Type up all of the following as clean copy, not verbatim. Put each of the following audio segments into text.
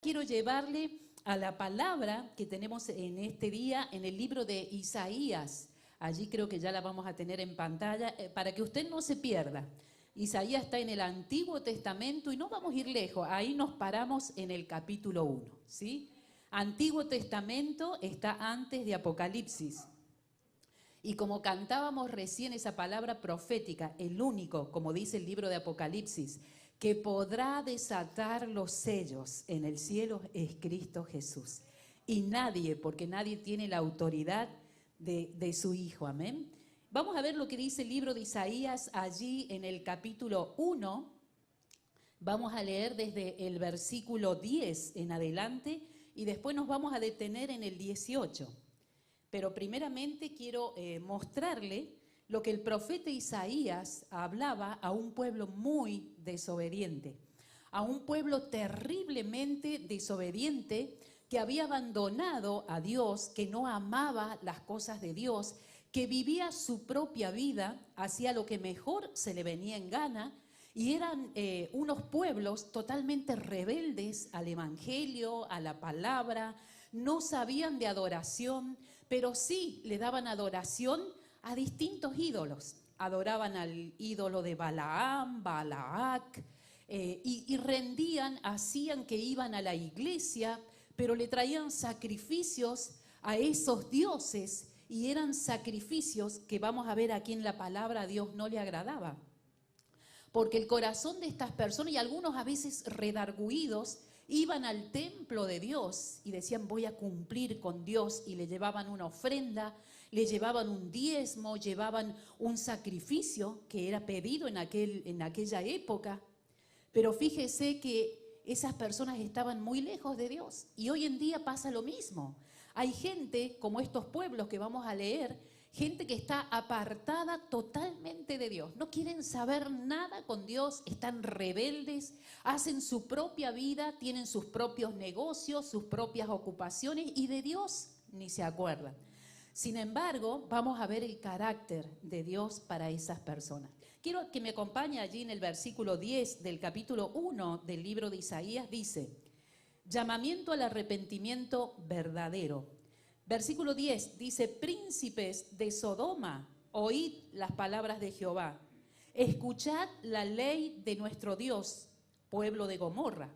Quiero llevarle a la palabra que tenemos en este día en el libro de Isaías. Allí creo que ya la vamos a tener en pantalla para que usted no se pierda. Isaías está en el Antiguo Testamento y no vamos a ir lejos, ahí nos paramos en el capítulo 1, ¿sí? Antiguo Testamento está antes de Apocalipsis. Y como cantábamos recién esa palabra profética, el único, como dice el libro de Apocalipsis, que podrá desatar los sellos en el cielo es Cristo Jesús. Y nadie, porque nadie tiene la autoridad de su Hijo, amén. Vamos a ver lo que dice el libro de Isaías allí en el capítulo 1. Vamos a leer desde el versículo 10 en adelante y después nos vamos a detener en el 18. Pero primeramente quiero mostrarle lo que el profeta Isaías hablaba a un pueblo muy desobediente, a un pueblo terriblemente desobediente que había abandonado a Dios, que no amaba las cosas de Dios, que vivía su propia vida, hacía lo que mejor se le venía en gana, y eran unos pueblos totalmente rebeldes al evangelio, a la palabra, no sabían de adoración, pero sí le daban adoración a distintos ídolos. Adoraban al ídolo de Balaam, Balac, y rendían, hacían que iban a la iglesia, pero le traían sacrificios a esos dioses, y eran sacrificios que vamos a ver aquí en la palabra a Dios no le agradaba. Porque el corazón de estas personas, y algunos a veces redarguidos, iban al templo de Dios y decían voy a cumplir con Dios, y le llevaban una ofrenda, le llevaban un diezmo, llevaban un sacrificio que era pedido en aquella época. Pero fíjese que esas personas estaban muy lejos de Dios, y hoy en día pasa lo mismo. Hay gente como estos pueblos que vamos a leer, gente que está apartada totalmente de Dios, no quieren saber nada con Dios, están rebeldes, hacen su propia vida, tienen sus propios negocios, sus propias ocupaciones, y de Dios ni se acuerdan. Sin embargo, vamos a ver el carácter de Dios para esas personas. Quiero que me acompañe allí en el versículo 10 del capítulo 1 del libro de Isaías, dice: llamamiento al arrepentimiento verdadero. Versículo 10 dice: príncipes de Sodoma, oíd las palabras de Jehová. Escuchad la ley de nuestro Dios, pueblo de Gomorra.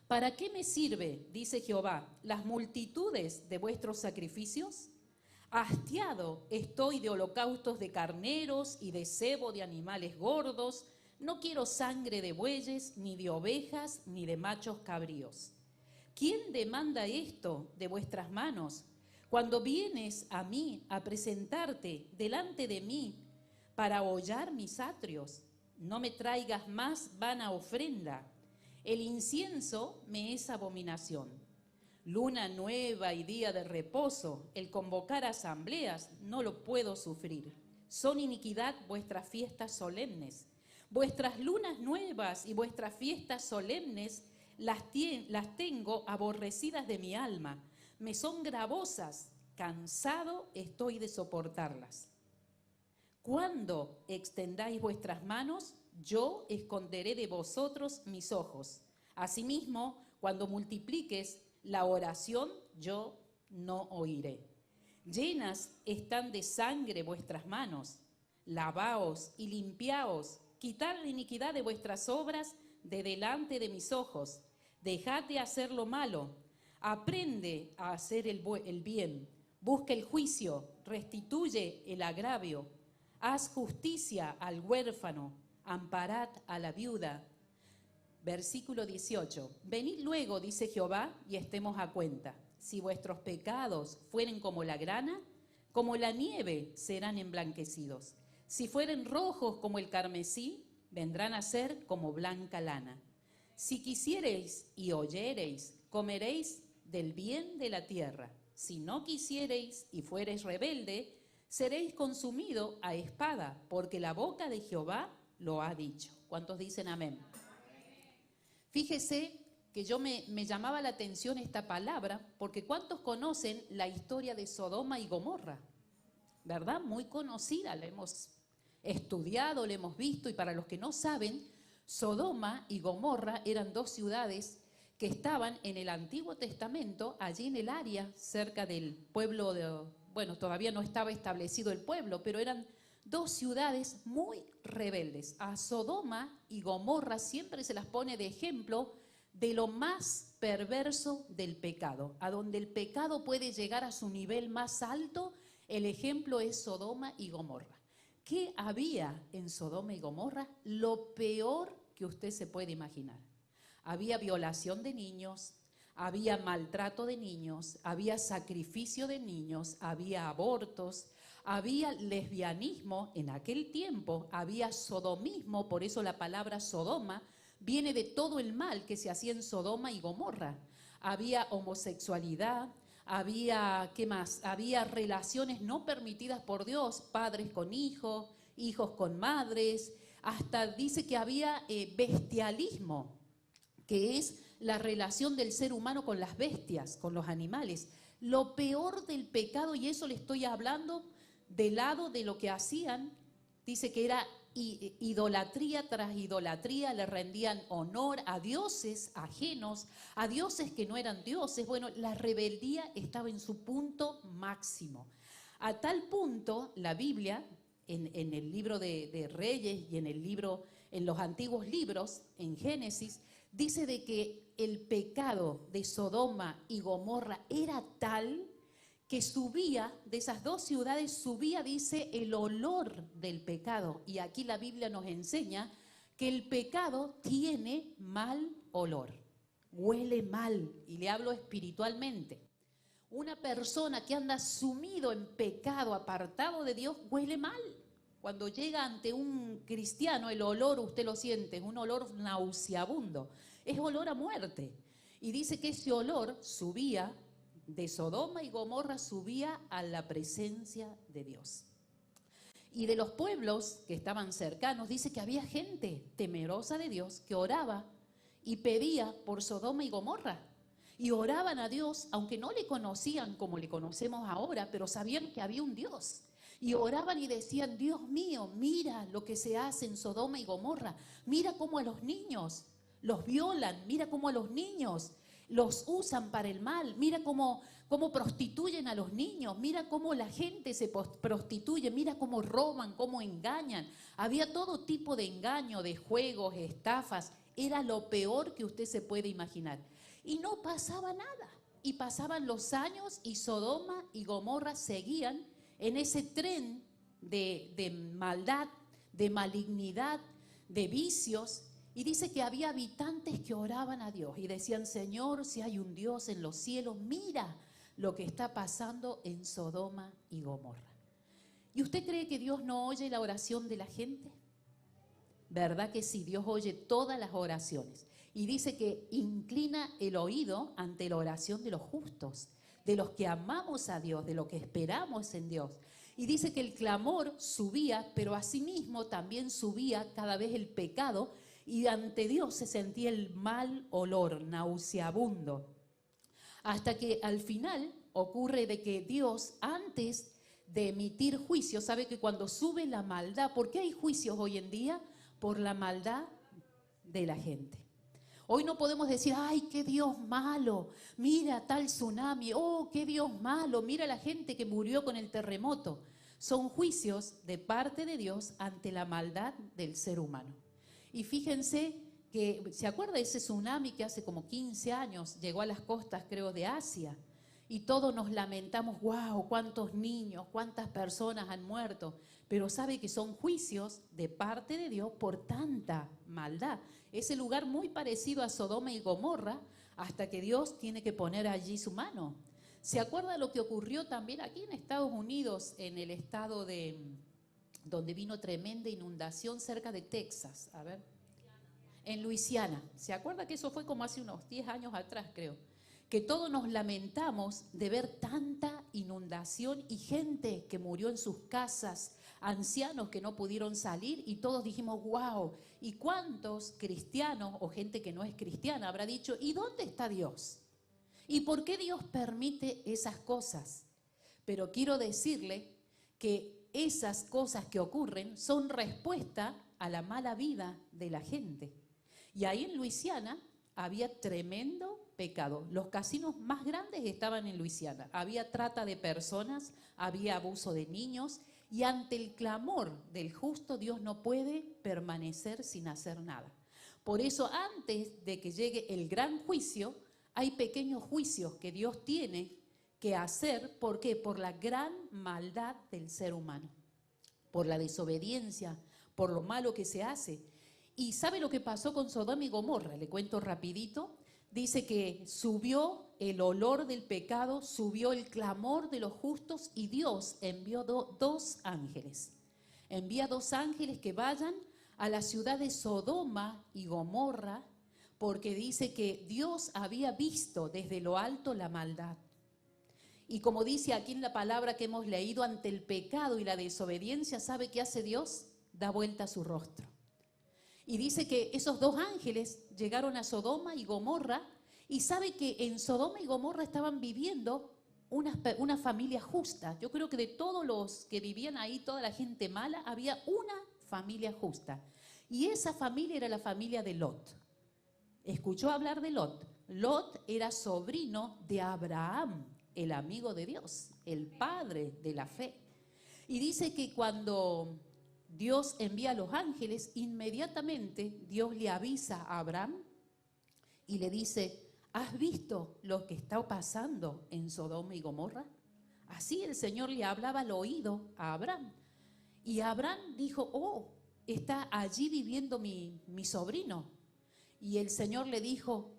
¿Para qué me sirve, dice Jehová, las multitudes de vuestros sacrificios? Hastiado estoy de holocaustos de carneros y de cebo de animales gordos. No quiero sangre de bueyes, ni de ovejas, ni de machos cabríos. ¿Quién demanda esto de vuestras manos? Cuando vienes a mí a presentarte delante de mí para hollar mis atrios, no me traigas más vana ofrenda. El incienso me es abominación. Luna nueva y día de reposo, el convocar asambleas, no lo puedo sufrir. Son iniquidad vuestras fiestas solemnes. Vuestras lunas nuevas y vuestras fiestas solemnes las tengo aborrecidas de mi alma. Me son gravosas, cansado estoy de soportarlas. Cuando extendáis vuestras manos, yo esconderé de vosotros mis ojos. Asimismo, cuando multipliques la oración, yo no oiré. Llenas están de sangre vuestras manos. Lavaos y limpiaos, quitad la iniquidad de vuestras obras de delante de mis ojos. Dejad de hacer lo malo. Aprende a hacer el bien. Busca el juicio. Restituye el agravio. Haz justicia al huérfano. Amparad a la viuda. Versículo 18. Venid luego, dice Jehová, y estemos a cuenta. Si vuestros pecados fueren como la grana, como la nieve serán emblanquecidos. Si fueren rojos como el carmesí, vendrán a ser como blanca lana. Si quisiereis y oyereis, comeréis del bien de la tierra. Si no quisiereis y fuereis rebelde, seréis consumido a espada, porque la boca de Jehová lo ha dicho. ¿Cuántos dicen amén? Fíjese que me llamaba la atención esta palabra, porque ¿cuántos conocen la historia de Sodoma y Gomorra? ¿Verdad? Muy conocida, la hemos estudiado, la hemos visto, y para los que no saben, Sodoma y Gomorra eran dos ciudades que estaban en el Antiguo Testamento, allí en el área cerca del pueblo bueno, todavía no estaba establecido el pueblo, pero eran dos ciudades muy rebeldes. A Sodoma y Gomorra siempre se las pone de ejemplo de lo más perverso del pecado. A donde el pecado puede llegar a su nivel más alto, el ejemplo es Sodoma y Gomorra. ¿Qué había en Sodoma y Gomorra? Lo peor que usted se puede imaginar. Había violación de niños, había maltrato de niños, había sacrificio de niños, había abortos, había lesbianismo en aquel tiempo, había sodomismo, por eso la palabra Sodoma viene de todo el mal que se hacía en Sodoma y Gomorra. Había homosexualidad, había, ¿qué más? Había relaciones no permitidas por Dios, padres con hijos, hijos con madres, hasta dice que había bestialismo, que es la relación del ser humano con las bestias, con los animales. Lo peor del pecado, y eso le estoy hablando del lado de lo que hacían, dice que era idolatría tras idolatría, le rendían honor a dioses ajenos, a dioses que no eran dioses. Bueno, la rebeldía estaba en su punto máximo. A tal punto, la Biblia, en el libro de Reyes y en los antiguos libros, en Génesis, dice de que el pecado de Sodoma y Gomorra era tal que subía, de esas dos ciudades subía, dice, el olor del pecado. Y aquí la Biblia nos enseña que el pecado tiene mal olor, huele mal, y le hablo espiritualmente. Una persona que anda sumido en pecado, apartado de Dios, huele mal. Cuando llega ante un cristiano, el olor, usted lo siente, es un olor nauseabundo, es olor a muerte. Y dice que ese olor subía, de Sodoma y Gomorra subía a la presencia de Dios. Y de los pueblos que estaban cercanos, dice que había gente temerosa de Dios que oraba y pedía por Sodoma y Gomorra. Y oraban a Dios, aunque no le conocían como le conocemos ahora, pero sabían que había un Dios. Y oraban y decían, Dios mío, mira lo que se hace en Sodoma y Gomorra. Mira cómo a los niños los violan, mira cómo a los niños los usan para el mal, mira cómo prostituyen a los niños, mira cómo la gente se prostituye, mira cómo roban, cómo engañan. Había todo tipo de engaño, de juegos, estafas. Era lo peor que usted se puede imaginar. Y no pasaba nada. Y pasaban los años y Sodoma y Gomorra seguían en ese tren de maldad, de malignidad, de vicios. Y dice que había habitantes que oraban a Dios y decían, Señor, si hay un Dios en los cielos, mira lo que está pasando en Sodoma y Gomorra. ¿Y usted cree que Dios no oye la oración de la gente? ¿Verdad que sí? Dios oye todas las oraciones. Y dice que inclina el oído ante la oración de los justos, de los que amamos a Dios, de los que esperamos en Dios. Y dice que el clamor subía, pero asimismo también subía cada vez el pecado, y ante Dios se sentía el mal olor nauseabundo. Hasta que al final ocurre de que Dios, antes de emitir juicio, sabe que cuando sube la maldad, ¿por qué hay juicios hoy en día? Por la maldad de la gente. Hoy no podemos decir, ay, qué Dios malo, mira tal tsunami, oh, qué Dios malo, mira la gente que murió con el terremoto. Son juicios de parte de Dios ante la maldad del ser humano. Y fíjense que, ¿se acuerda de ese tsunami que hace como 15 años llegó a las costas, creo, de Asia? Y todos nos lamentamos, wow, cuántos niños, cuántas personas han muerto. Pero sabe que son juicios de parte de Dios por tanta maldad. Ese lugar muy parecido a Sodoma y Gomorra, hasta que Dios tiene que poner allí su mano. ¿Se acuerda lo que ocurrió también aquí en Estados Unidos, en el estado donde vino tremenda inundación cerca de Texas? A ver, en Luisiana. ¿Se acuerda que eso fue como hace unos 10 años atrás, creo? Que todos nos lamentamos de ver tanta inundación y gente que murió en sus casas, ancianos que no pudieron salir, y todos dijimos, wow, ¿y cuántos cristianos o gente que no es cristiana habrá dicho, ¿y dónde está Dios? ¿Y por qué Dios permite esas cosas? Pero quiero decirle que esas cosas que ocurren son respuesta a la mala vida de la gente. Y ahí en Luisiana había tremendo pecado. Los casinos más grandes estaban en Luisiana. Había trata de personas, había abuso de niños, y ante el clamor del justo, Dios no puede permanecer sin hacer nada. Por eso, antes de que llegue el gran juicio, hay pequeños juicios que Dios tiene que hacer. ¿Por qué? Por la gran maldad del ser humano, por la desobediencia, por lo malo que se hace. ¿Y sabe lo que pasó con Sodoma y Gomorra? Le cuento rapidito. Dice que subió el olor del pecado, subió el clamor de los justos, y Dios envió dos ángeles. Envía dos ángeles que vayan a la ciudad de Sodoma y Gomorra, porque dice que Dios había visto desde lo alto la maldad. Y como dice aquí en la palabra que hemos leído, ante el pecado y la desobediencia, ¿sabe qué hace Dios? Da vuelta su rostro. Y dice que esos dos ángeles llegaron a Sodoma y Gomorra, y sabe que en Sodoma y Gomorra estaban viviendo una familia justa. Yo creo que de todos los que vivían ahí, toda la gente mala, había una familia justa. Y esa familia era la familia de Lot. ¿Escuchó hablar de Lot? Lot era sobrino de Abraham, el amigo de Dios, el padre de la fe. Y dice que cuando Dios envía a los ángeles, inmediatamente Dios le avisa a Abraham y le dice: ¿has visto lo que está pasando en Sodoma y Gomorra? Así el Señor le hablaba al oído a Abraham. Y Abraham dijo: oh, está allí viviendo mi sobrino. Y el Señor le dijo: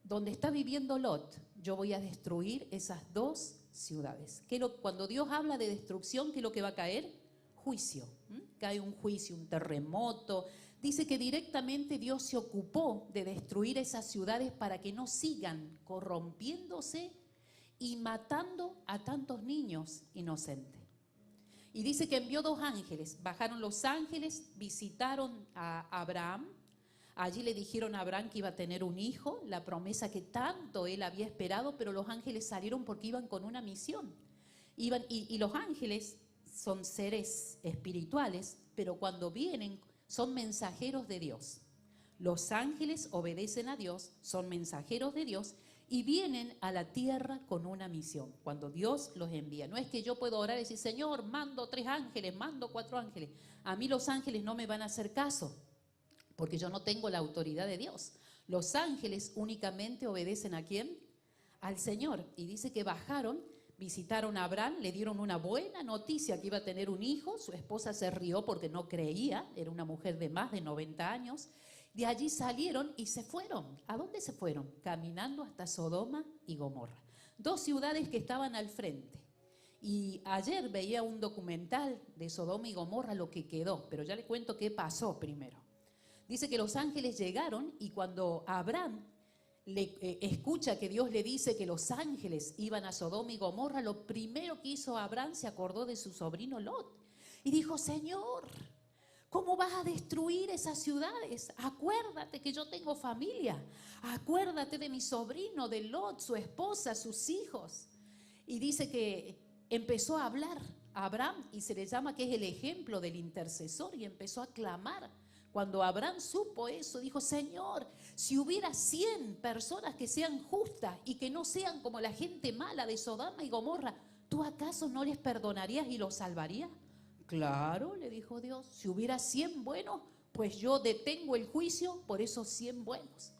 donde está viviendo Lot, yo voy a destruir esas dos ciudades. Cuando Dios habla de destrucción, ¿qué es lo que va a caer? Juicio. Cae un juicio, un terremoto. Dice que directamente Dios se ocupó de destruir esas ciudades para que no sigan corrompiéndose y matando a tantos niños inocentes. Y dice que envió dos ángeles. Bajaron los ángeles, visitaron a Abraham. Allí le dijeron a Abraham que iba a tener un hijo, la promesa que tanto él había esperado, pero los ángeles salieron porque iban con una misión. Y los ángeles son seres espirituales, pero cuando vienen son mensajeros de Dios. Los ángeles obedecen a Dios, son mensajeros de Dios y vienen a la tierra con una misión. Cuando Dios los envía, no es que yo puedo orar y decir: Señor, mando 3 ángeles, mando 4 ángeles. A mí los ángeles no me van a hacer caso, porque yo no tengo la autoridad de Dios. Los ángeles únicamente obedecen ¿a quién? Al Señor. Y dice que bajaron, visitaron a Abraham, le dieron una buena noticia que iba a tener un hijo. Su esposa se rió porque no creía, era una mujer de más de 90 años. De allí salieron y se fueron. ¿A dónde se fueron? Caminando hasta Sodoma y Gomorra. 2 ciudades que estaban al frente. Y ayer veía un documental de Sodoma y Gomorra, lo que quedó, pero ya le cuento qué pasó primero. Dice que los ángeles llegaron y cuando Abraham escucha que Dios le dice que los ángeles iban a Sodoma y Gomorra, lo primero que hizo Abraham, se acordó de su sobrino Lot. Y dijo: Señor, ¿cómo vas a destruir esas ciudades? Acuérdate que yo tengo familia. Acuérdate de mi sobrino, de Lot, su esposa, sus hijos. Y dice que empezó a hablar a Abraham y se le llama que es el ejemplo del intercesor, y empezó a clamar. Cuando Abraham supo eso, dijo: Señor, si hubiera 100 personas que sean justas y que no sean como la gente mala de Sodoma y Gomorra, ¿tú acaso no les perdonarías y los salvarías? Claro, le dijo Dios, si hubiera 100 buenos, pues yo detengo el juicio por esos 100 buenos.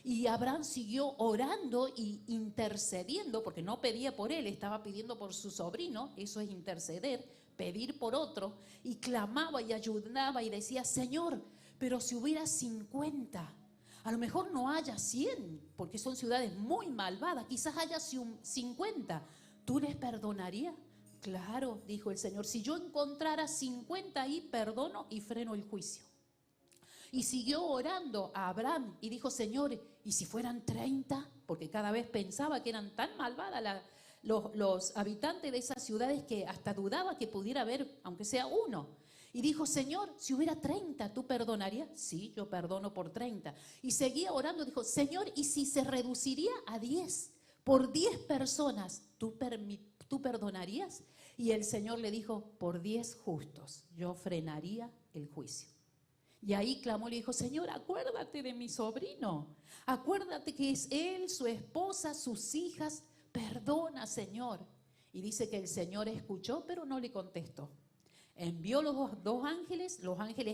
Y Abraham siguió orando y intercediendo, porque no pedía por él, estaba pidiendo por su sobrino. Eso es interceder, pedir por otro. Y clamaba y ayunaba y decía: Señor, pero si hubiera 50, a lo mejor no haya 100, porque son ciudades muy malvadas, quizás haya 50, ¿tú les perdonarías? Claro, dijo el Señor, si yo encontrara 50 ahí, perdono y freno el juicio. Y siguió orando a Abraham y dijo: Señor, ¿y si fueran 30? Porque cada vez pensaba que eran tan malvadas los habitantes de esas ciudades que hasta dudaba que pudiera haber, aunque sea uno. Y dijo: Señor, si hubiera 30, ¿tú perdonarías? Sí, yo perdono por 30. Y seguía orando, dijo: Señor, ¿y si se reduciría a 10? Por 10 personas, ¿tú perdonarías? Y el Señor le dijo: por 10 justos, yo frenaría el juicio. Y ahí clamó y le dijo, Señor, acuérdate de mi sobrino. Acuérdate que es él, su esposa, sus hijas. Perdona, Señor. Y dice que el Señor escuchó, pero no le contestó. Envió los ángeles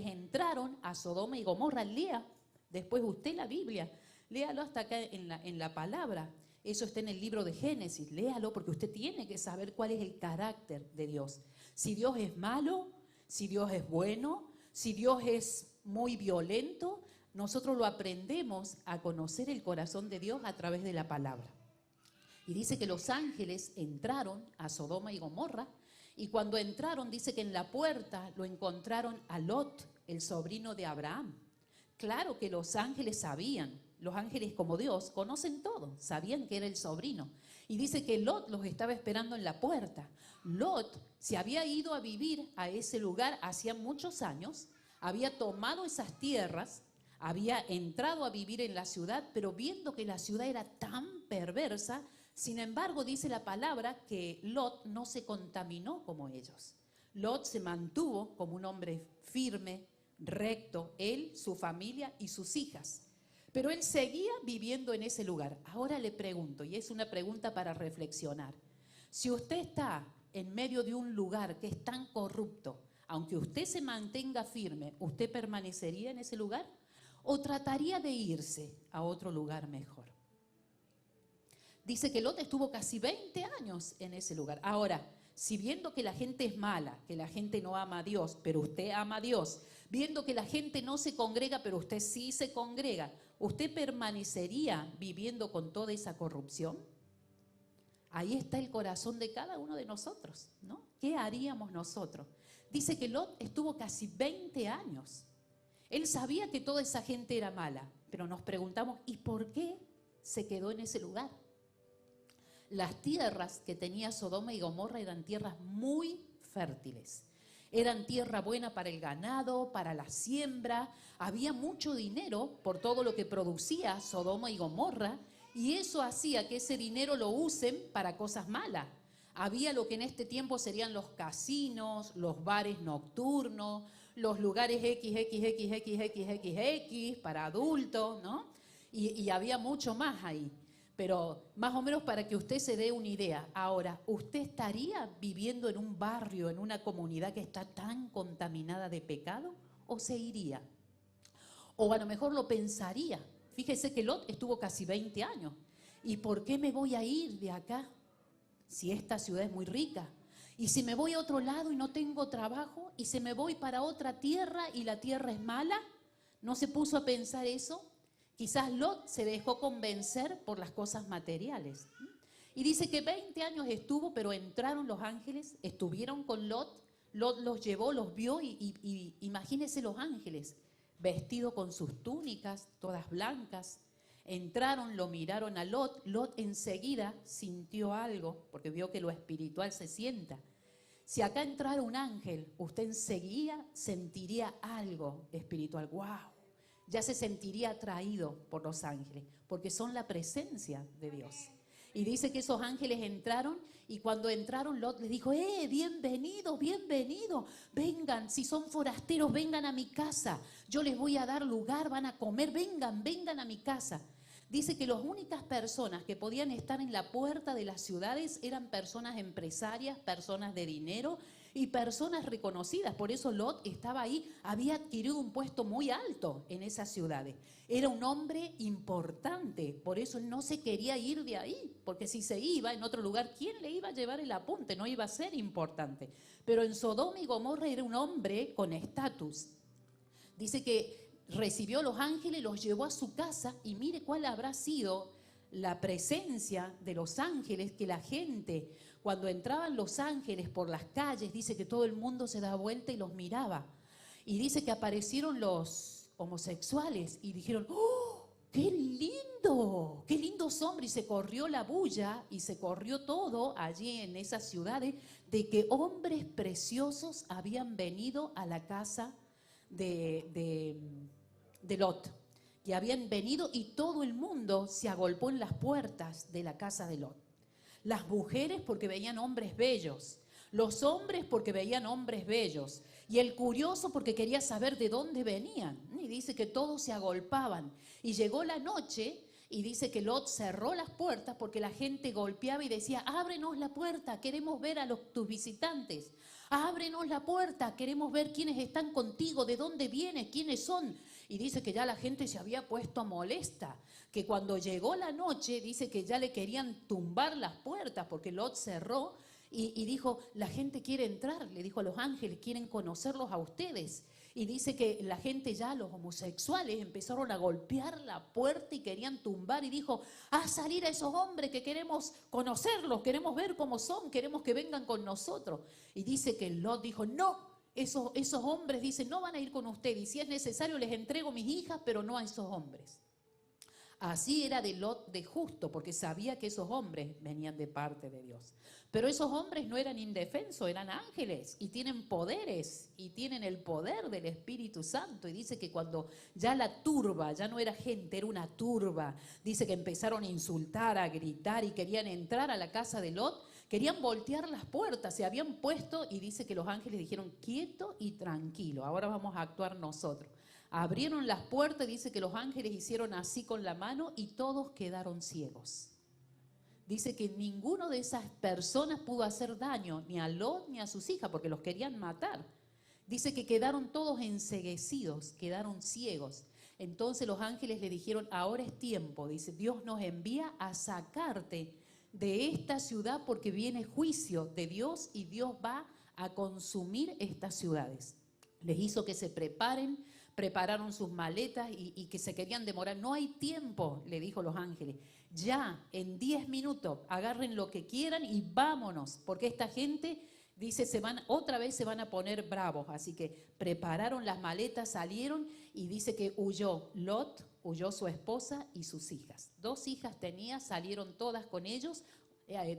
entraron a Sodoma y Gomorra. Lea después usted la Biblia, léalo hasta acá en la palabra. Eso está en el libro de Génesis, léalo porque usted tiene que saber cuál es el carácter de Dios. Si Dios es malo, si Dios es bueno, si Dios es muy violento, nosotros lo aprendemos a conocer el corazón de Dios a través de la palabra. Y dice que los ángeles entraron a Sodoma y Gomorra, y cuando entraron dice que en la puerta lo encontraron a Lot, el sobrino de Abraham. Claro que los ángeles sabían, los ángeles como Dios conocen todo, sabían que era el sobrino. Y dice que Lot los estaba esperando en la puerta. Lot se había ido a vivir a ese lugar hacía muchos años, había tomado esas tierras, había entrado a vivir en la ciudad, pero viendo que la ciudad era tan perversa, sin embargo, dice la palabra que Lot no se contaminó como ellos. Lot se mantuvo como un hombre firme, recto, él, su familia y sus hijas. Pero él seguía viviendo en ese lugar. Ahora le pregunto, y es una pregunta para reflexionar, si usted está en medio de un lugar que es tan corrupto, aunque usted se mantenga firme, ¿usted permanecería en ese lugar? ¿O trataría de irse a otro lugar mejor? Dice que Lot estuvo casi 20 años en ese lugar. Ahora, si viendo que la gente es mala, que la gente no ama a Dios, pero usted ama a Dios, viendo que la gente no se congrega, pero usted sí se congrega, ¿usted permanecería viviendo con toda esa corrupción? Ahí está el corazón de cada uno de nosotros, ¿no? ¿Qué haríamos nosotros? Dice que Lot estuvo casi 20 años. Él sabía que toda esa gente era mala, pero nos preguntamos, ¿y por qué se quedó en ese lugar? Las tierras que tenía Sodoma y Gomorra eran tierras muy fértiles. Eran tierra buena para el ganado, para la siembra. Había mucho dinero por todo lo que producía Sodoma y Gomorra, y eso hacía que ese dinero lo usen para cosas malas. Había lo que en este tiempo serían los casinos, los bares nocturnos, los lugares XXXXXX para adultos, ¿no? Y había mucho más ahí. Pero más o menos para que usted se dé una idea. Ahora, ¿usted estaría viviendo en un barrio, en una comunidad que está tan contaminada de pecado? ¿O se iría? O a lo mejor lo pensaría. Fíjese que Lot estuvo casi 20 años. ¿Y por qué me voy a ir de acá? Si esta ciudad es muy rica. Y si me voy a otro lado y no tengo trabajo, y si me voy para otra tierra y la tierra es mala, ¿no se puso a pensar eso? Quizás Lot se dejó convencer por las cosas materiales. Y dice que 20 años estuvo, pero entraron los ángeles, estuvieron con Lot, Lot los llevó, los vio y imagínense los ángeles, vestidos con sus túnicas, todas blancas. Entraron, lo miraron a Lot, Lot enseguida sintió algo, porque vio que lo espiritual se sienta. Si acá entrara un ángel, usted enseguida sentiría algo espiritual. ¡Wow! Ya se sentiría atraído por los ángeles, porque son la presencia de Dios. Y dice que esos ángeles entraron, y cuando entraron Lot les dijo, bienvenidos, bienvenidos, vengan, si son forasteros, vengan a mi casa, yo les voy a dar lugar, van a comer, vengan, vengan a mi casa. Dice que las únicas personas que podían estar en la puerta de las ciudades eran personas empresarias, personas de dinero y personas reconocidas. Por eso Lot estaba ahí, había adquirido un puesto muy alto en esas ciudades. Era un hombre importante, por eso él no se quería ir de ahí, porque si se iba en otro lugar, ¿quién le iba a llevar el apunte? No iba a ser importante. Pero en Sodoma y Gomorra era un hombre con estatus. Dice que recibió a los ángeles, los llevó a su casa, y mire cuál habrá sido la presencia de los ángeles, que la gente, cuando entraban los ángeles por las calles, dice que todo el mundo se daba vuelta y los miraba. Y dice que aparecieron los homosexuales y dijeron, ¡oh, qué lindo! ¡Qué lindos hombres! Y se corrió la bulla y se corrió todo allí en esas ciudades de que hombres preciosos habían venido a la casa de Lot, que habían venido, y todo el mundo se agolpó en las puertas de la casa de Lot. Las mujeres porque veían hombres bellos, los hombres porque veían hombres bellos, Y el curioso porque quería saber de dónde venían. Y dice que todos se agolpaban. Y llegó la noche y dice que Lot cerró las puertas porque la gente golpeaba y decía, ábrenos la puerta, queremos ver a tus visitantes. Ábrenos la puerta, queremos ver quiénes están contigo, de dónde vienes, quiénes son. Y dice que ya la gente se había puesto molesta, que cuando llegó la noche, dice que ya le querían tumbar las puertas porque Lot cerró y dijo, la gente quiere entrar, le dijo a los ángeles, quieren conocerlos a ustedes. Y dice que la gente ya, los homosexuales, empezaron a golpear la puerta y querían tumbar. Y dijo, haz salir a esos hombres que queremos conocerlos, queremos ver cómo son, queremos que vengan con nosotros. Y dice que Lot dijo, no, esos hombres, dice, no van a ir con usted. Y si es necesario les entrego mis hijas, pero no a esos hombres. Así era de Lot de justo, porque sabía que esos hombres venían de parte de Dios. Pero esos hombres no eran indefensos, eran ángeles y tienen poderes y tienen el poder del Espíritu Santo. Y dice que cuando ya la turba, ya no era gente, era una turba, dice que empezaron a insultar, a gritar y querían entrar a la casa de Lot, querían voltear las puertas, se habían puesto y dice que los ángeles dijeron, quieto y tranquilo, ahora vamos a actuar nosotros. Abrieron las puertas y dice que los ángeles hicieron así con la mano y todos quedaron ciegos. Dice que ninguno de esas personas pudo hacer daño, ni a Lot ni a sus hijas, porque los querían matar. Dice que quedaron todos enceguecidos, quedaron ciegos. Entonces los ángeles le dijeron, ahora es tiempo, dice, Dios nos envía a sacarte de esta ciudad porque viene juicio de Dios y Dios va a consumir estas ciudades. Les hizo que se prepararon sus maletas y que se querían demorar. No hay tiempo, le dijo los ángeles. Ya, en 10 minutos, agarren lo que quieran y vámonos, porque esta gente, dice, otra vez se van a poner bravos. Así que prepararon las maletas, salieron y dice que huyó Lot, huyó su esposa y sus hijas. 2 hijas tenía, salieron todas con ellos,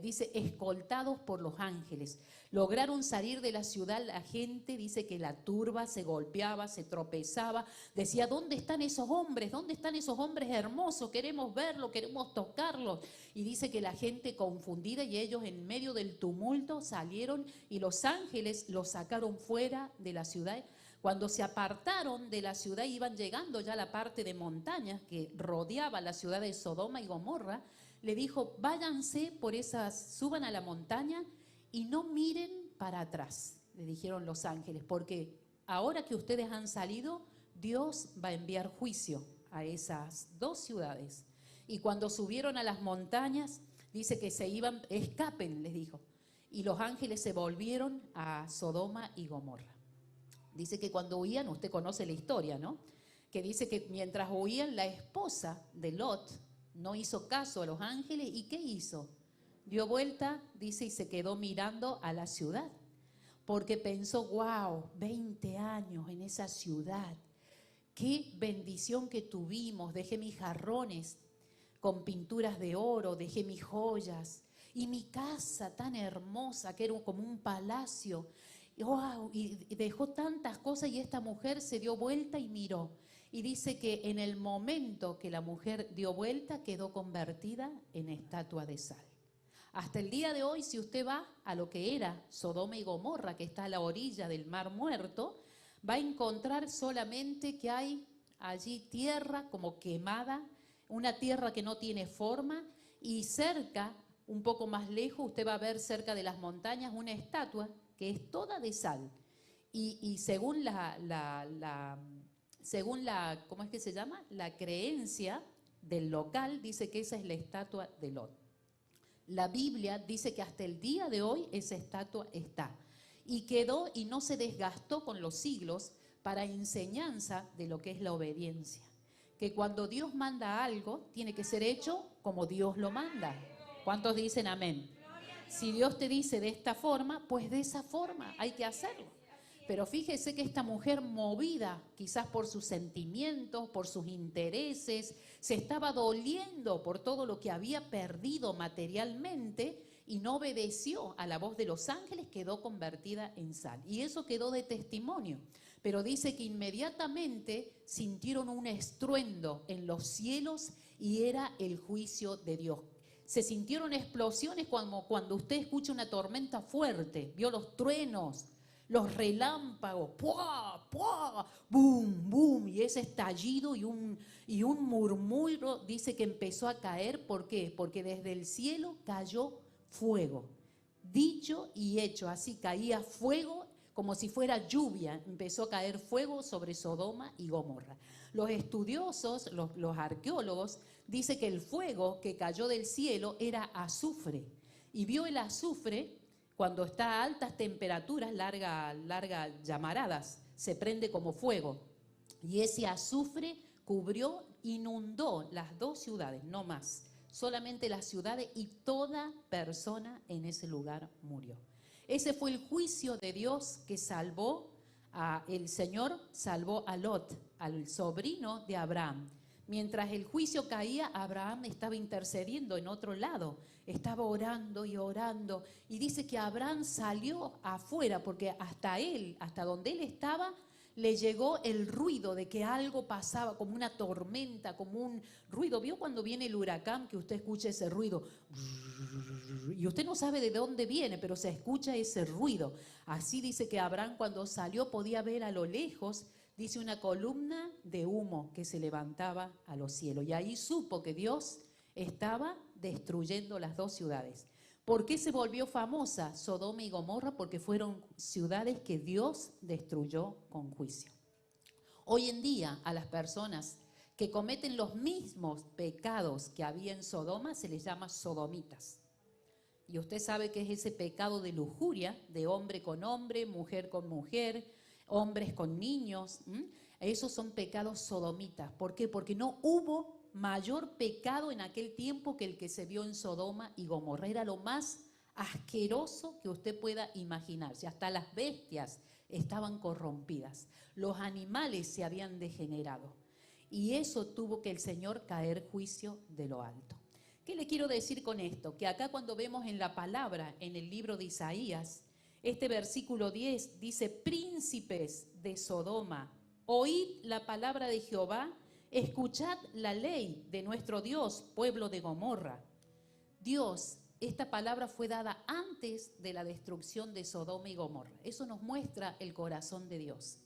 dice, escoltados por los ángeles. Lograron salir de la ciudad, la gente dice que la turba se golpeaba, se tropezaba, decía, ¿dónde están esos hombres? ¿Dónde están esos hombres hermosos? Queremos verlos, queremos tocarlos. Y dice que la gente confundida y ellos en medio del tumulto salieron y los ángeles los sacaron fuera de la ciudad. Cuando se apartaron de la ciudad iban llegando ya a la parte de montañas que rodeaba la ciudad de Sodoma y Gomorra, le dijo, váyanse por esas, suban a la montaña y no miren para atrás, le dijeron los ángeles, porque ahora que ustedes han salido, Dios va a enviar juicio a esas 2 ciudades. Y cuando subieron a las montañas, dice que se iban, escapen, les dijo. Y los ángeles se volvieron a Sodoma y Gomorra. Dice que cuando huían, usted conoce la historia, ¿no? Que dice que mientras huían, la esposa de Lot no hizo caso a los ángeles. ¿Y qué hizo? Dio vuelta, dice, y se quedó mirando a la ciudad. Porque pensó, wow, 20 años en esa ciudad. Qué bendición que tuvimos. Dejé mis jarrones con pinturas de oro, dejé mis joyas. Y mi casa tan hermosa, que era como un palacio. Wow, y dejó tantas cosas y esta mujer se dio vuelta y miró. Y dice que en el momento que la mujer dio vuelta quedó convertida en estatua de sal. Hasta el día de hoy, si usted va a lo que era Sodoma y Gomorra, que está a la orilla del Mar Muerto, va a encontrar solamente que hay allí tierra como quemada, una tierra que no tiene forma, y cerca, un poco más lejos, usted va a ver cerca de las montañas una estatua que es toda de sal. Y según ¿cómo es que se llama? La creencia del local dice que esa es la estatua de Lot. La Biblia dice que hasta el día de hoy esa estatua está. Y quedó y no se desgastó con los siglos para enseñanza de lo que es la obediencia. Que cuando Dios manda algo, tiene que ser hecho como Dios lo manda. ¿Cuántos dicen amén? Si Dios te dice de esta forma, pues de esa forma hay que hacerlo. Pero fíjese que esta mujer, movida quizás por sus sentimientos, por sus intereses, se estaba doliendo por todo lo que había perdido materialmente y no obedeció a la voz de los ángeles, quedó convertida en sal. Y eso quedó de testimonio. Pero dice que inmediatamente sintieron un estruendo en los cielos y era el juicio de Dios. Se sintieron explosiones cuando usted escucha una tormenta fuerte, vio los truenos, los relámpagos, ¡pua! ¡Pua! ¡Bum! ¡Bum! Y ese estallido y un murmullo dice que empezó a caer. ¿Por qué? Porque desde el cielo cayó fuego. Dicho y hecho, así caía fuego como si fuera lluvia. Empezó a caer fuego sobre Sodoma y Gomorra. Los estudiosos, los arqueólogos, dicen que el fuego que cayó del cielo era azufre. Y vio el azufre cuando está a altas temperaturas, largas llamaradas, se prende como fuego. Y ese azufre cubrió, inundó las dos ciudades, no más. Solamente las ciudades, y toda persona en ese lugar murió. Ese fue el juicio de Dios que salvó el Señor, salvó a Lot, al sobrino de Abraham. Mientras el juicio caía, Abraham estaba intercediendo en otro lado, estaba orando y orando, y dice que Abraham salió afuera, porque hasta donde él estaba, le llegó el ruido de que algo pasaba, como una tormenta, como un ruido. ¿Vio cuando viene el huracán que usted escucha ese ruido? Y usted no sabe de dónde viene, pero se escucha ese ruido. Así dice que Abraham, cuando salió, podía ver a lo lejos, dice, una columna de humo que se levantaba a los cielos. Y ahí supo que Dios estaba destruyendo las dos ciudades. ¿Por qué se volvió famosa Sodoma y Gomorra? Porque fueron ciudades que Dios destruyó con juicio. Hoy en día, a las personas que cometen los mismos pecados que había en Sodoma se les llama sodomitas. Y usted sabe que es ese pecado de lujuria, de hombre con hombre, mujer con mujer, hombres con niños. Esos son pecados sodomitas. ¿Por qué? Porque no hubo mayor pecado en aquel tiempo que el que se vio en Sodoma y Gomorra. Era lo más asqueroso que usted pueda imaginarse. Hasta las bestias estaban corrompidas. Los animales se habían degenerado. Y eso tuvo que el Señor caer juicio de lo alto. ¿Qué le quiero decir con esto? Que acá cuando vemos en la palabra, en el libro de Isaías, este versículo 10 dice: príncipes de Sodoma, oíd la palabra de Jehová, escuchad la ley de nuestro Dios, pueblo de Gomorra. Dios, esta palabra fue dada antes de la destrucción de Sodoma y Gomorra. Eso nos muestra el corazón de Dios.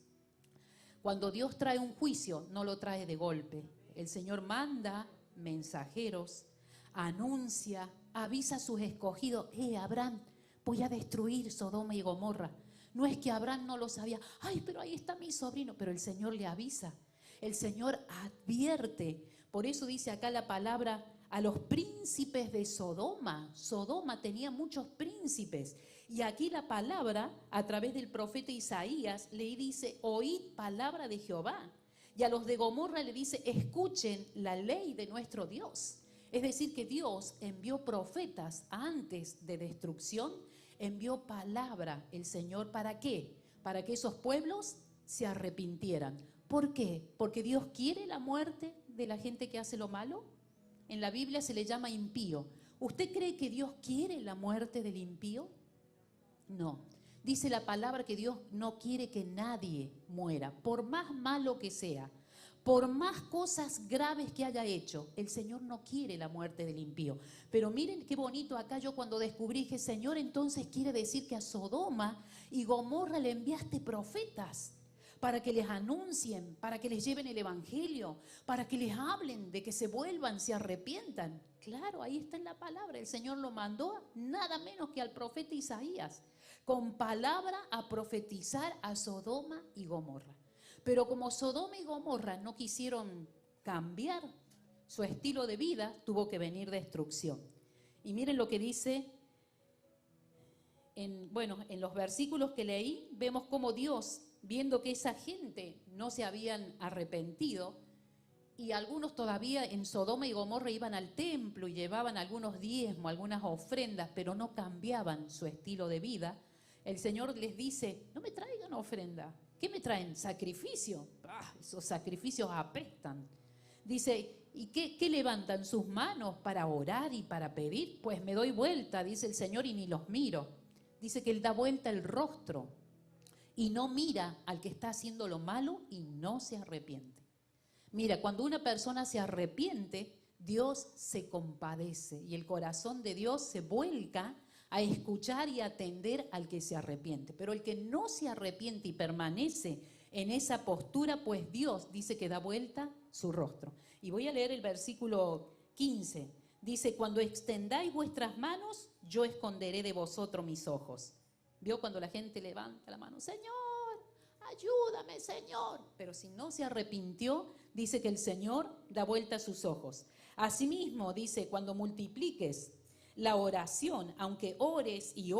Cuando Dios trae un juicio, no lo trae de golpe. El Señor manda mensajeros, anuncia, avisa a sus escogidos: Abraham, voy a destruir Sodoma y Gomorra. No es que Abraham no lo sabía. Ay, pero ahí está mi sobrino. Pero el Señor le avisa. El Señor advierte. Por eso dice acá la palabra: a los príncipes de Sodoma. Sodoma tenía muchos príncipes. Y aquí la palabra, a través del profeta Isaías, le dice: oíd palabra de Jehová. Y a los de Gomorra le dice: escuchen la ley de nuestro Dios. Es decir, que Dios envió profetas antes de destrucción, envió palabra el Señor. ¿Para qué? Para que esos pueblos se arrepintieran. ¿Por qué? Porque Dios quiere la muerte de la gente que hace lo malo. En la Biblia se le llama impío. ¿Usted cree que Dios quiere la muerte del impío? No. Dice la palabra que Dios no quiere que nadie muera, por más malo que sea. Por más cosas graves que haya hecho, el Señor no quiere la muerte del impío. Pero miren qué bonito acá yo cuando descubrí que, Señor, entonces quiere decir que a Sodoma y Gomorra le enviaste profetas para que les anuncien, para que les lleven el evangelio, para que les hablen de que se vuelvan, se arrepientan. Claro, ahí está en la palabra. El Señor lo mandó nada menos que al profeta Isaías, con palabra a profetizar a Sodoma y Gomorra. Pero como Sodoma y Gomorra no quisieron cambiar su estilo de vida, tuvo que venir destrucción. Y miren lo que dice, en los versículos que leí, vemos cómo Dios, viendo que esa gente no se habían arrepentido, y algunos todavía en Sodoma y Gomorra iban al templo y llevaban algunos diezmos, algunas ofrendas, pero no cambiaban su estilo de vida, el Señor les dice: no me traigan ofrenda. ¿Qué me traen? Sacrificio. Esos sacrificios apestan. Dice: ¿y qué levantan sus manos para orar y para pedir? Pues me doy vuelta, dice el Señor, y ni los miro. Dice que Él da vuelta el rostro y no mira al que está haciendo lo malo y no se arrepiente. Mira, cuando una persona se arrepiente, Dios se compadece y el corazón de Dios se vuelca a escuchar y atender al que se arrepiente. Pero el que no se arrepiente y permanece en esa postura, pues Dios dice que da vuelta su rostro. Y voy a leer el versículo 15. Dice, cuando extendáis vuestras manos, yo esconderé de vosotros mis ojos. ¿Vio cuando la gente levanta la mano? Señor, ayúdame, Señor. Pero si no se arrepintió, dice que el Señor da vuelta sus ojos. Asimismo, dice, cuando multipliques la oración, aunque ores y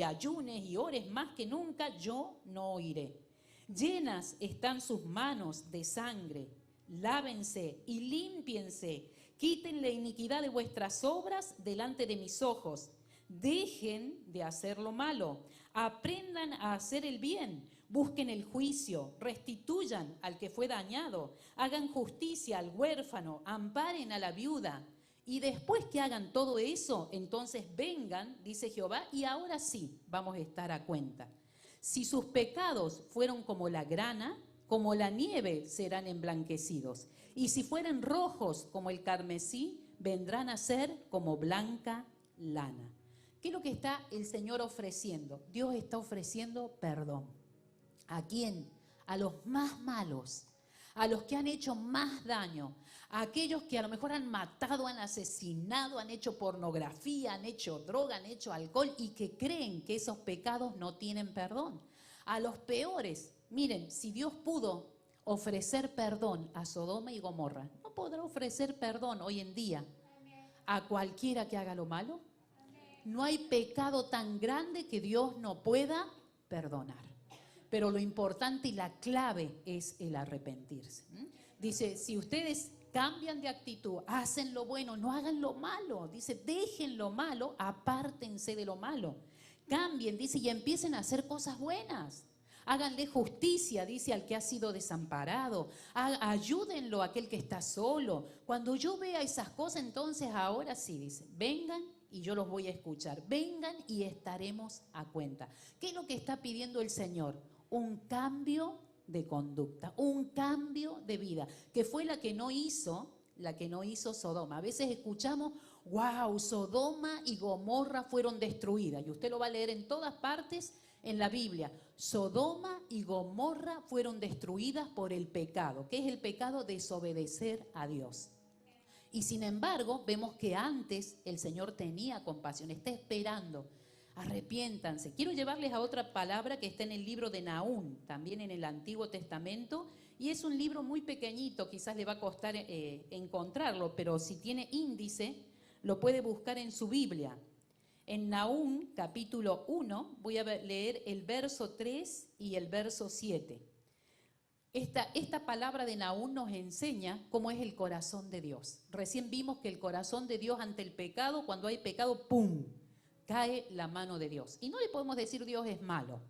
ayunes y ores más que nunca, yo no oiré. Llenas están sus manos de sangre, lávense y límpiense, quiten la iniquidad de vuestras obras delante de mis ojos, dejen de hacer lo malo, aprendan a hacer el bien, busquen el juicio, restituyan al que fue dañado, hagan justicia al huérfano, amparen a la viuda. Y después que hagan todo eso, entonces vengan, dice Jehová, y ahora sí vamos a estar a cuenta. Si sus pecados fueron como la grana, como la nieve serán emblanquecidos. Y si fueren rojos como el carmesí, vendrán a ser como blanca lana. ¿Qué es lo que está el Señor ofreciendo? Dios está ofreciendo perdón. ¿A quién? A los más malos, a los que han hecho más daño, a aquellos que a lo mejor han matado, han asesinado, han hecho pornografía, han hecho droga, han hecho alcohol y que creen que esos pecados no tienen perdón. A los peores, miren, si Dios pudo ofrecer perdón a Sodoma y Gomorra, ¿no podrá ofrecer perdón hoy en día a cualquiera que haga lo malo? No hay pecado tan grande que Dios no pueda perdonar. Pero lo importante y la clave es el arrepentirse. Dice, si ustedes cambian de actitud, hacen lo bueno, no hagan lo malo. Dice, dejen lo malo, apártense de lo malo. Cambien, dice, y empiecen a hacer cosas buenas. Háganle justicia, dice, al que ha sido desamparado. Ayúdenlo a aquel que está solo. Cuando yo vea esas cosas, entonces ahora sí, dice, vengan y yo los voy a escuchar. Vengan y estaremos a cuenta. ¿Qué es lo que está pidiendo el Señor? Un cambio de conducta, un cambio de vida, que fue la que no hizo Sodoma. A veces escuchamos, wow, Sodoma y Gomorra fueron destruidas, y usted lo va a leer en todas partes en la Biblia. Sodoma y Gomorra fueron destruidas por el pecado. ¿Qué es el pecado? Desobedecer a Dios. Y sin embargo, vemos que antes el Señor tenía compasión, está esperando. Arrepiéntanse. Quiero llevarles a otra palabra que está en el libro de Nahum, también en el Antiguo Testamento, y es un libro muy pequeñito, quizás le va a costar encontrarlo, pero si tiene índice, lo puede buscar en su Biblia. En Nahum, capítulo 1, voy a leer el verso 3 y el verso 7. Esta palabra de Nahum nos enseña cómo es el corazón de Dios. Recién vimos que el corazón de Dios ante el pecado, cuando hay pecado, ¡pum!, cae la mano de Dios. Y no le podemos decir Dios es malo.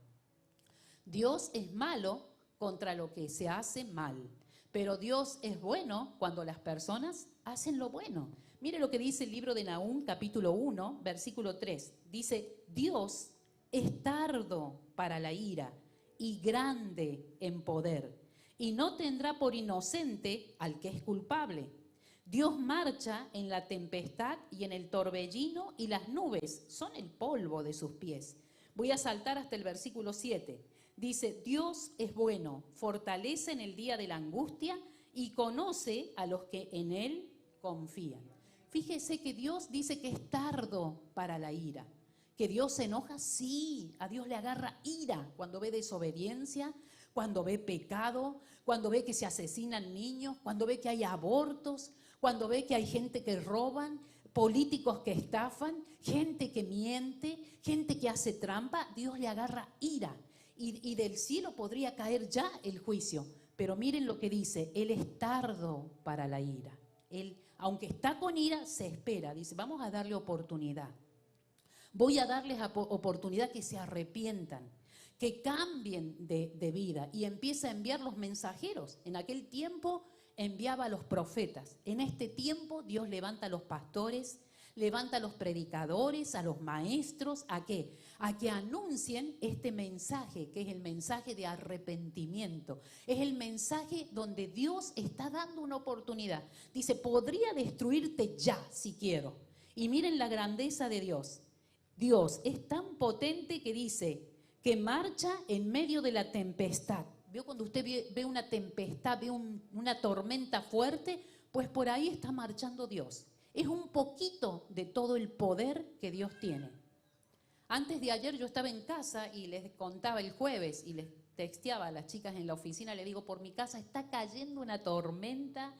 Dios es malo contra lo que se hace mal. Pero Dios es bueno cuando las personas hacen lo bueno. Mire lo que dice el libro de Nahum, capítulo 1, versículo 3. Dice, Dios es tardo para la ira y grande en poder, y no tendrá por inocente al que es culpable. Dios marcha en la tempestad y en el torbellino, y las nubes son el polvo de sus pies. Voy a saltar hasta el versículo 7. Dice, Dios es bueno, fortalece en el día de la angustia y conoce a los que en Él confían. Fíjese que Dios dice que es tardo para la ira. ¿Que Dios se enoja? Sí, a Dios le agarra ira cuando ve desobediencia, cuando ve pecado, cuando ve que se asesinan niños, cuando ve que hay abortos, cuando ve que hay gente que roban, políticos que estafan, gente que miente, gente que hace trampa. Dios le agarra ira y del cielo podría caer ya el juicio. Pero miren lo que dice, Él es tardo para la ira. Él, aunque está con ira, se espera. Dice, vamos a darle oportunidad. Voy a darles oportunidad que se arrepientan, que cambien de vida, y empieza a enviar los mensajeros. En aquel tiempo enviaba a los profetas. En este tiempo Dios levanta a los pastores, levanta a los predicadores, a los maestros. ¿A qué? A que anuncien este mensaje, que es el mensaje de arrepentimiento. Es el mensaje donde Dios está dando una oportunidad. Dice, podría destruirte ya si quiero. Y miren la grandeza de Dios. Dios es tan potente que dice que marcha en medio de la tempestad. ¿Vio cuando usted ve una tempestad, ve una tormenta fuerte? Pues por ahí está marchando Dios. Es un poquito de todo el poder que Dios tiene. Antes de ayer yo estaba en casa y les contaba el jueves y les texteaba a las chicas en la oficina, le digo, por mi casa está cayendo una tormenta.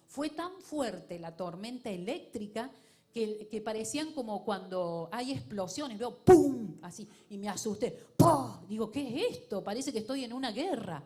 Fue tan fuerte la tormenta eléctrica que parecían como cuando hay explosiones, veo ¡pum! Así, y me asusté, ¡pum! Digo, ¿qué es esto? Parece que estoy en una guerra.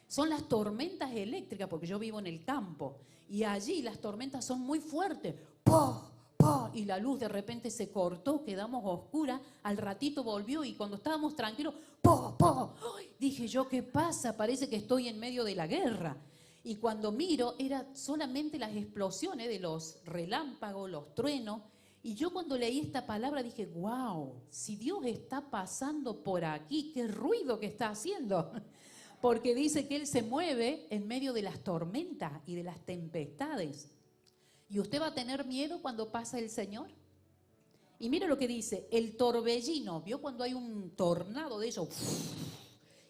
Son las tormentas eléctricas, porque yo vivo en el campo, y allí las tormentas son muy fuertes, ¡pum! ¡Pum! Y la luz de repente se cortó, quedamos oscuras, al ratito volvió y cuando estábamos tranquilos, ¡pum! ¡Pum! ¡Ay! Dije yo, ¿qué pasa? Parece que estoy en medio de la guerra. Y cuando miro, eran solamente las explosiones de los relámpagos, los truenos. Y yo cuando leí esta palabra dije, wow, si Dios está pasando por aquí, qué ruido que está haciendo. Porque dice que Él se mueve en medio de las tormentas y de las tempestades. ¿Y usted va a tener miedo cuando pasa el Señor? Y mire lo que dice, el torbellino, ¿vio cuando hay un tornado de ellos?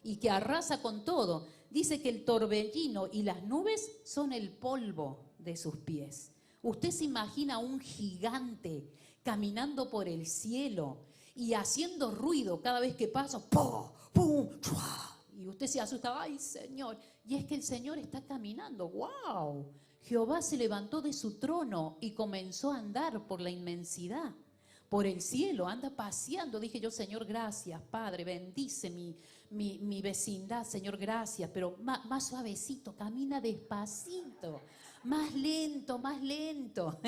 Y que arrasa con todo. Dice que el torbellino y las nubes son el polvo de sus pies. Usted se imagina un gigante caminando por el cielo y haciendo ruido cada vez que pasa. ¡Pum! ¡Pum! ¡Chua! Y usted se asusta. ¡Ay, Señor! Y es que el Señor está caminando. ¡Wow! Jehová se levantó de su trono y comenzó a andar por la inmensidad. Por el cielo, anda paseando. Dije yo, Señor, gracias, Padre, bendice mi vecindad, Señor, gracias, pero más suavecito, camina despacito, más lento, más lento.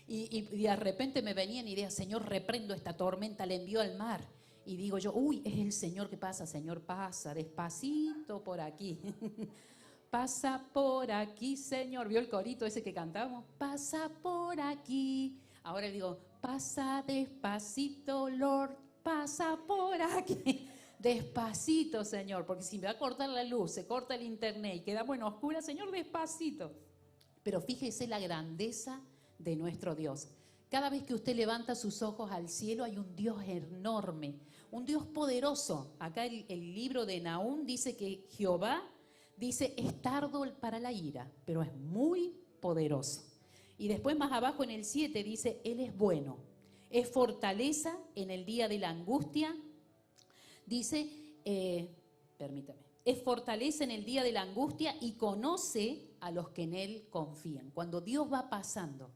Y de repente me venían ideas, Señor, reprendo esta tormenta, la envío al mar. Y digo yo, uy, es el Señor que pasa, Señor, pasa despacito por aquí. Pasa por aquí, Señor. ¿Vio el corito ese que cantamos? Pasa por aquí. Ahora le digo, pasa despacito, Lord, pasa por aquí. Despacito, Señor, porque si me va a cortar la luz, se corta el internet y quedamos en oscura, Señor, despacito. Pero fíjese la grandeza de nuestro Dios. Cada vez que usted levanta sus ojos al cielo hay un Dios enorme, un Dios poderoso. Acá el libro de Nahum dice que Jehová, dice, es tardo para la ira, pero es muy poderoso. Y después más abajo en el 7 dice, Él es bueno, es fortaleza en el día de la angustia. Dice, permítame, es fortaleza en el día de la angustia y conoce a los que en Él confían. Cuando Dios va pasando,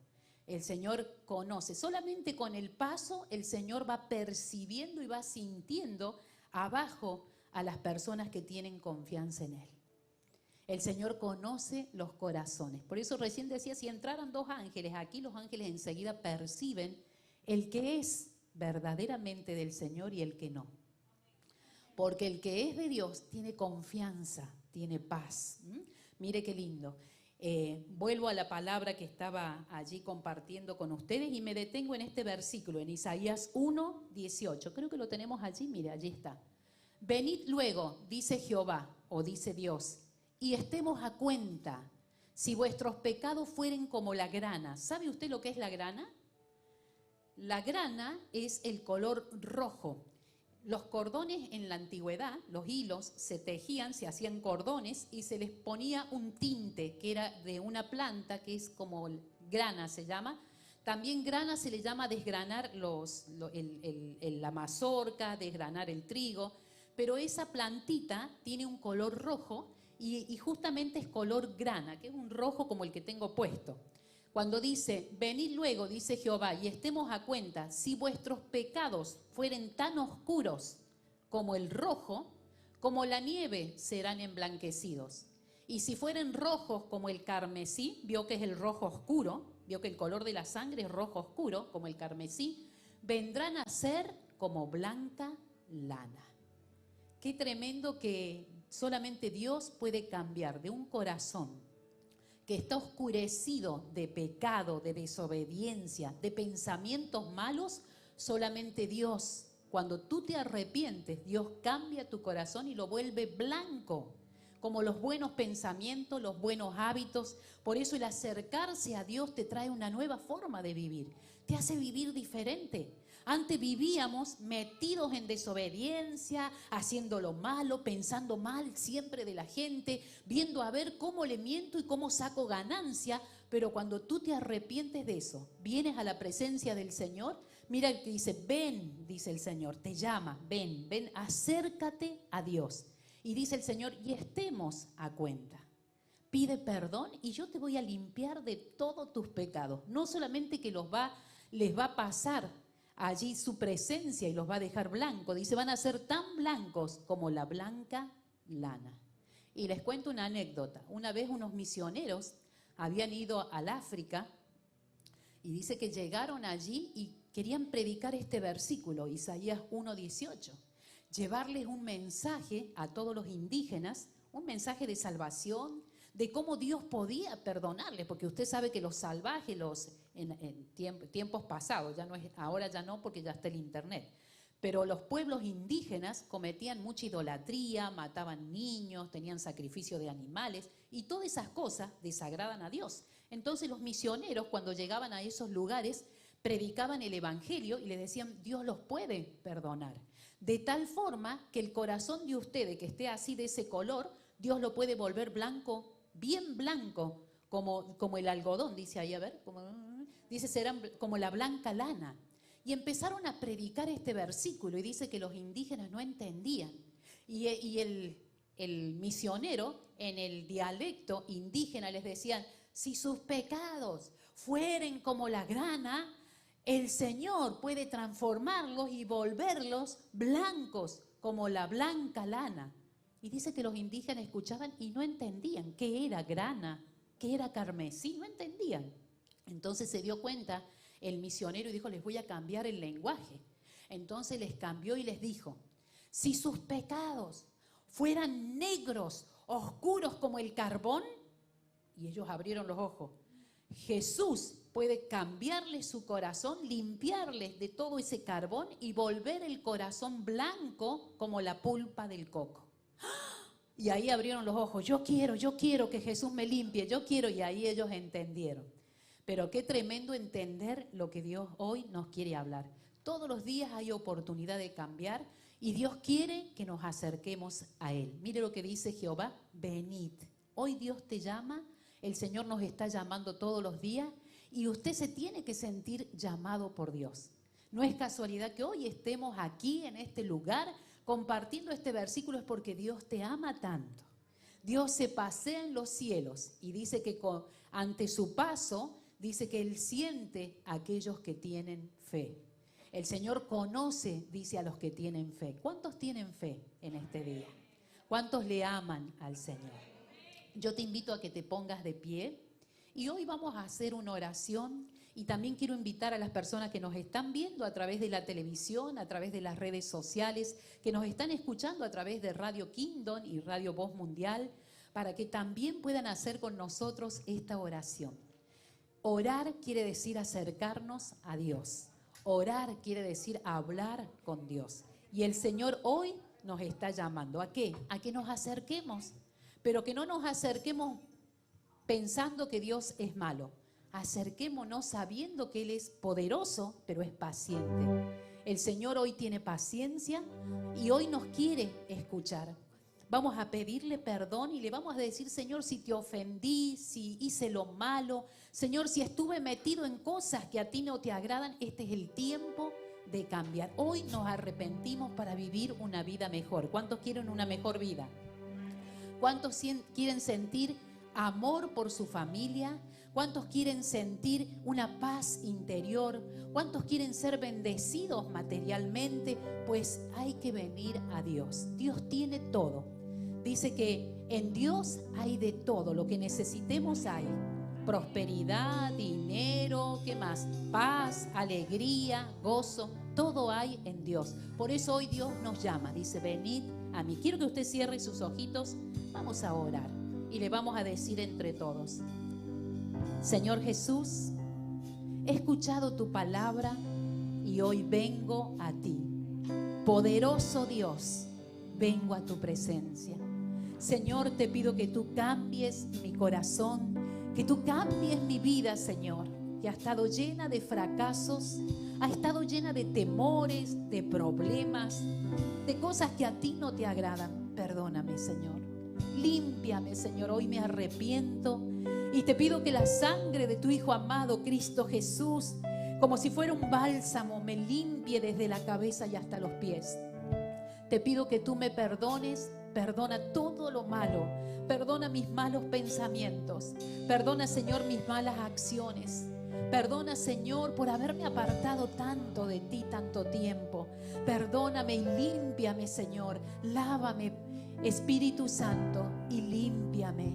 el Señor conoce. Solamente con el paso el Señor va percibiendo y va sintiendo abajo a las personas que tienen confianza en Él. El Señor conoce los corazones. Por eso recién decía, si entraran dos ángeles, aquí los ángeles enseguida perciben el que es verdaderamente del Señor y el que no. Porque el que es de Dios tiene confianza, tiene paz. Mire qué lindo. Vuelvo a la palabra que estaba allí compartiendo con ustedes y me detengo en este versículo, en Isaías 1:18. Creo que lo tenemos allí, mire, allí está. Venid luego, dice Jehová, o dice Dios, y estemos a cuenta, si vuestros pecados fueren como la grana. ¿Sabe usted lo que es la grana? La grana es el color rojo. Los cordones en la antigüedad, los hilos, se tejían, se hacían cordones y se les ponía un tinte que era de una planta que es como grana se llama. También grana se le llama desgranar la mazorca, desgranar el trigo, pero esa plantita tiene un color rojo y justamente es color grana, que es un rojo como el que tengo puesto. Cuando dice, venid luego, dice Jehová, y estemos a cuenta, si vuestros pecados fueren tan oscuros como el rojo, como la nieve serán emblanquecidos. Y si fueren rojos como el carmesí, vio que es el rojo oscuro, vio que el color de la sangre es rojo oscuro, como el carmesí, vendrán a ser como blanca lana. Qué tremendo que solamente Dios puede cambiar de un corazón que está oscurecido de pecado, de desobediencia, de pensamientos malos. Solamente Dios, cuando tú te arrepientes, Dios cambia tu corazón y lo vuelve blanco, como los buenos pensamientos, los buenos hábitos. Por eso el acercarse a Dios te trae una nueva forma de vivir, te hace vivir diferente. Antes vivíamos metidos en desobediencia, haciendo lo malo, pensando mal siempre de la gente, viendo a ver cómo le miento y cómo saco ganancia. Pero cuando tú te arrepientes de eso, vienes a la presencia del Señor, mira que dice, ven, dice el Señor, te llama, ven, ven, acércate a Dios. Y dice el Señor, y estemos a cuenta. Pide perdón y yo te voy a limpiar de todos tus pecados. No solamente que les va a pasar allí su presencia y los va a dejar blancos. Dice, van a ser tan blancos como la blanca lana. Y les cuento una anécdota. Una vez unos misioneros habían ido al África y dice que llegaron allí y querían predicar este versículo, Isaías 1:18. Llevarles un mensaje a todos los indígenas, un mensaje de salvación, de cómo Dios podía perdonarles, porque usted sabe que los salvajes, en tiempos pasados, ya no es, ahora ya no porque ya está el internet, pero los pueblos indígenas cometían mucha idolatría, mataban niños, tenían sacrificio de animales y todas esas cosas desagradan a Dios. Entonces los misioneros cuando llegaban a esos lugares predicaban el evangelio y les decían, Dios los puede perdonar. De tal forma que el corazón de ustedes que esté así de ese color, Dios lo puede volver blanco, bien blanco, como el algodón, dice ahí, a ver, dice serán como la blanca lana. Y empezaron a predicar este versículo y dice que los indígenas no entendían. Y el misionero en el dialecto indígena les decían, si sus pecados fueren como la grana, el Señor puede transformarlos y volverlos blancos como la blanca lana. Y dice que los indígenas escuchaban y no entendían qué era grana, qué era carmesí, no entendían. Entonces se dio cuenta el misionero y dijo, les voy a cambiar el lenguaje. Entonces les cambió y les dijo, si sus pecados fueran negros, oscuros como el carbón, y ellos abrieron los ojos, Jesús puede cambiarles su corazón, limpiarles de todo ese carbón y volver el corazón blanco como la pulpa del coco. Y ahí abrieron los ojos, yo quiero que Jesús me limpie, yo quiero, y ahí ellos entendieron. Pero qué tremendo entender lo que Dios hoy nos quiere hablar. Todos los días hay oportunidad de cambiar y Dios quiere que nos acerquemos a Él. Mire lo que dice Jehová, venid. Hoy Dios te llama, el Señor nos está llamando todos los días y usted se tiene que sentir llamado por Dios. No es casualidad que hoy estemos aquí en este lugar compartiendo este versículo, es porque Dios te ama tanto. Dios se pasea en los cielos y dice que ante su paso, dice que Él siente a aquellos que tienen fe. El Señor conoce, dice, a los que tienen fe. ¿Cuántos tienen fe en este día? ¿Cuántos le aman al Señor? Yo te invito a que te pongas de pie y hoy vamos a hacer una oración y también quiero invitar a las personas que nos están viendo a través de la televisión, a través de las redes sociales, que nos están escuchando a través de Radio Kingdom y Radio Voz Mundial, para que también puedan hacer con nosotros esta oración. Orar quiere decir acercarnos a Dios. Orar quiere decir hablar con Dios. Y el Señor hoy nos está llamando. ¿A qué? A que nos acerquemos. Pero que no nos acerquemos pensando que Dios es malo. Acerquémonos sabiendo que Él es poderoso, pero es paciente. El Señor hoy tiene paciencia y hoy nos quiere escuchar. Vamos a pedirle perdón y le vamos a decir, Señor, si te ofendí, si hice lo malo, Señor, si estuve metido en cosas que a ti no te agradan, este es el tiempo de cambiar. Hoy nos arrepentimos para vivir una vida mejor. ¿Cuántos quieren una mejor vida? ¿Cuántos quieren sentir amor por su familia? ¿Cuántos quieren sentir una paz interior? ¿Cuántos quieren ser bendecidos materialmente? Pues hay que venir a Dios. Dios tiene todo. Dice que en Dios hay de todo. Lo que necesitemos hay. Prosperidad, dinero, ¿qué más? Paz, alegría, gozo. Todo hay en Dios. Por eso hoy Dios nos llama. Dice, venid a mí. Quiero que usted cierre sus ojitos. Vamos a orar. Y le vamos a decir entre todos. Señor Jesús, he escuchado tu palabra y hoy vengo a ti. Poderoso Dios, vengo a tu presencia. Señor, te pido que tú cambies mi corazón, que tú cambies mi vida, Señor, que ha estado llena de fracasos, ha estado llena de temores, de problemas, de cosas que a ti no te agradan. Perdóname, Señor. Límpiame, Señor. Hoy me arrepiento y te pido que la sangre de tu Hijo amado, Cristo Jesús, como si fuera un bálsamo, me limpie desde la cabeza y hasta los pies. Te pido que tú me perdones. Perdona todo lo malo. Perdona mis malos pensamientos. Perdona, Señor, mis malas acciones. Perdona, Señor, por haberme apartado tanto de ti, tanto tiempo. Perdóname y límpiame, Señor. Lávame, Espíritu Santo, y límpiame.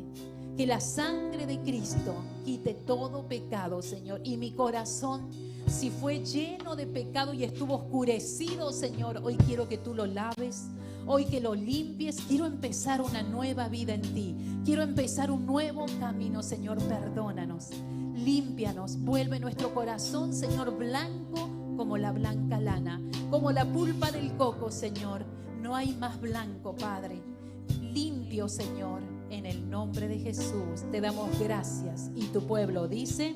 Que la sangre de Cristo quite todo pecado, Señor. Y mi corazón, si fue lleno de pecado y estuvo oscurecido, Señor, hoy quiero que tú lo laves. Hoy que lo limpies. Quiero empezar una nueva vida en ti. Quiero empezar un nuevo camino, Señor. Perdónanos. Límpianos, vuelve nuestro corazón, Señor, blanco como la blanca lana, como la pulpa del coco, Señor. No hay más blanco, Padre. Limpio, Señor, en el nombre de Jesús. Te damos gracias. Y tu pueblo dice...